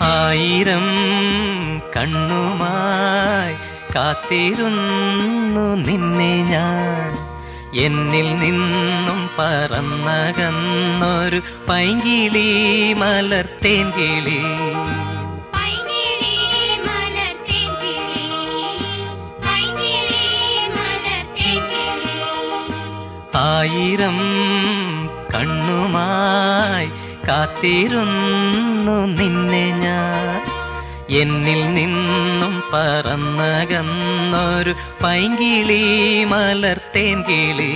ആയിരം കണ്ണുമായി കാത്തിരുന്നു നിന്നെ ഞാൻ. എന്നിൽ നിന്നും പറന്നകന്നൊരു പൈങ്കിളി മലർത്തേൻ കിളി. ആയിരം കണ്ണുമായി കാത്തിരുന്നു നിന്നെ ഞാൻ. എന്നിൽ നിന്നും പറന്നകന്നൊരു പൈങ്കിളി മലർത്തേൻ കിളി.